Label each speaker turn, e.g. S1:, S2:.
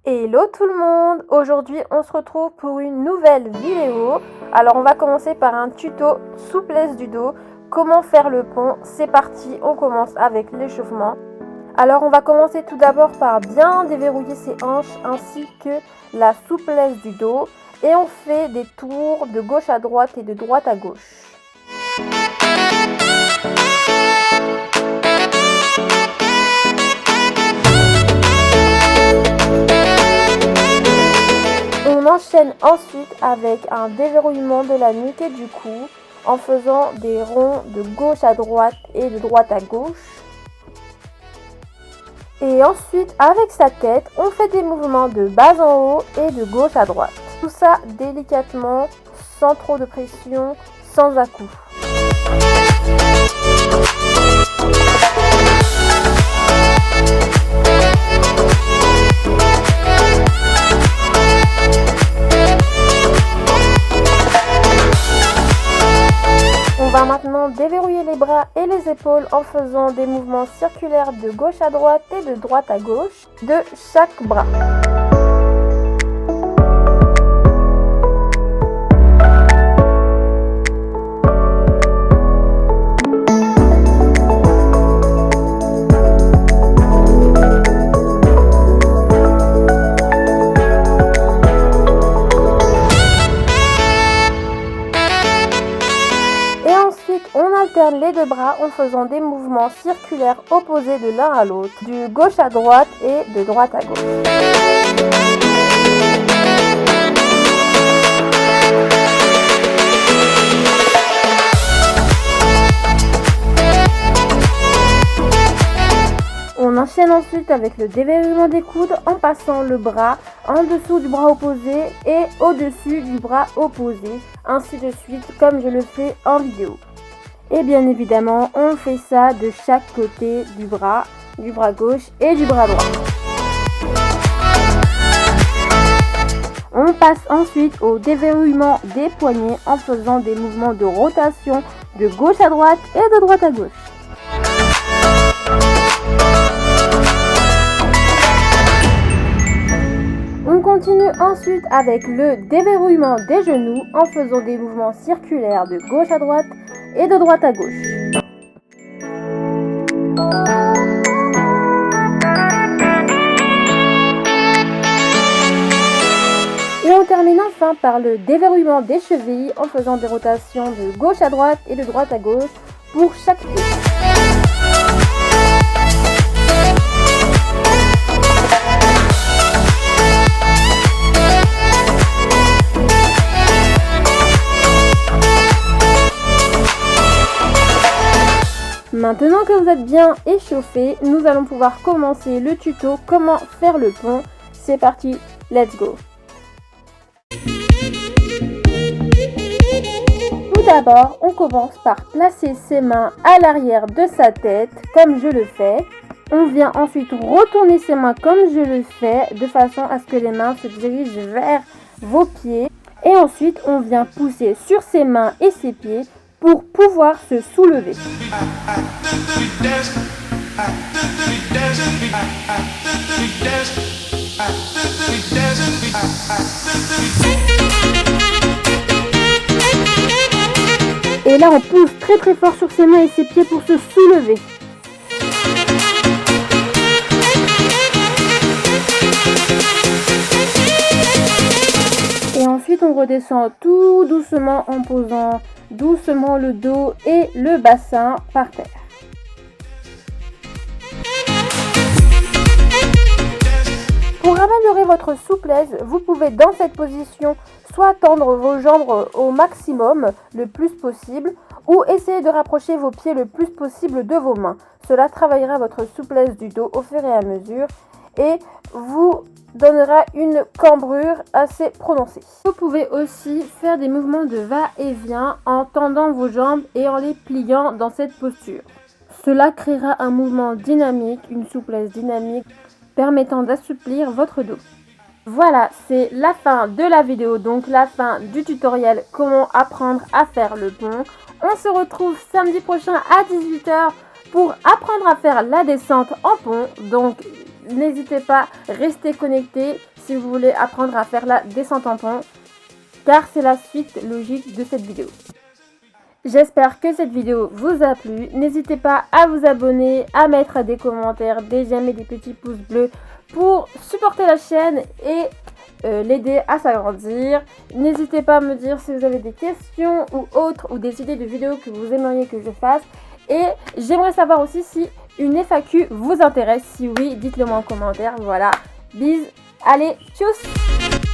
S1: Hello tout le monde! Aujourd'hui on se retrouve pour une nouvelle vidéo. Alors on va commencer par un tuto souplesse du dos. Comment faire le pont? C'est parti, on commence avec l'échauffement. Alors on va commencer tout d'abord par bien déverrouiller ses hanches ainsi que la souplesse du dos. Et on fait des tours de gauche à droite et de droite à gauche. On enchaîne ensuite avec un déverrouillement de la nuque et du cou en faisant des ronds de gauche à droite et de droite à gauche. Et ensuite avec sa tête, on fait des mouvements de bas en haut et de gauche à droite. Tout ça délicatement, sans trop de pression, sans à-coups. On va maintenant déverrouiller les bras et les épaules en faisant des mouvements circulaires de gauche à droite et de droite à gauche de chaque bras. On alterne les deux bras en faisant des mouvements circulaires opposés de l'un à l'autre, du gauche à droite et de droite à gauche. On enchaîne ensuite avec le déverrouillement des coudes en passant le bras en dessous du bras opposé et au-dessus du bras opposé, ainsi de suite comme je le fais en vidéo. Et bien évidemment, on fait ça de chaque côté du bras gauche et du bras droit. On passe ensuite au déverrouillement des poignets en faisant des mouvements de rotation de gauche à droite et de droite à gauche. On continue ensuite avec le déverrouillement des genoux en faisant des mouvements circulaires de gauche à droite et de droite à gauche. Et on termine enfin par le déverrouillement des chevilles en faisant des rotations de gauche à droite et de droite à gauche pour chaque pied. Maintenant que vous êtes bien échauffé, nous allons pouvoir commencer le tuto comment faire le pont. C'est parti, let's go! Tout d'abord, on commence par placer ses mains à l'arrière de sa tête, comme je le fais. On vient ensuite retourner ses mains comme je le fais, de façon à ce que les mains se dirigent vers vos pieds. Et ensuite, on vient pousser sur ses mains et ses pieds pour pouvoir se soulever. Et là, on pousse très très fort sur ses mains et ses pieds pour se soulever. Et ensuite, on redescend tout doucement en posant doucement le dos et le bassin par terre. Pour améliorer votre souplesse, vous pouvez dans cette position soit tendre vos jambes au maximum, le plus possible, ou essayer de rapprocher vos pieds le plus possible de vos mains. Cela travaillera votre souplesse du dos au fur et à mesure et vous donnera une cambrure assez prononcée. Vous pouvez aussi faire des mouvements de va-et-vient en tendant vos jambes et en les pliant dans cette posture. Cela créera un mouvement dynamique, une souplesse dynamique permettant d'assouplir votre dos. Voilà, c'est la fin de la vidéo, donc la fin du tutoriel comment apprendre à faire le pont. On se retrouve samedi prochain à 18 h pour apprendre à faire la descente en pont. Donc n'hésitez pas, restez connectés. si vous voulez apprendre à faire la descente en pont, car c'est la suite logique de cette vidéo. J'espère que cette vidéo vous a plu. N'hésitez pas à vous abonner, à mettre des commentaires, des j'aime et des petits pouces bleus pour supporter la chaîne et l'aider à s'agrandir. N'hésitez pas à me dire si vous avez des questions ou autres ou des idées de vidéos que vous aimeriez que je fasse. Et j'aimerais savoir aussi si une FAQ vous intéresse. Si oui, dites-le moi en commentaire. Voilà, bisous, allez, tchuss!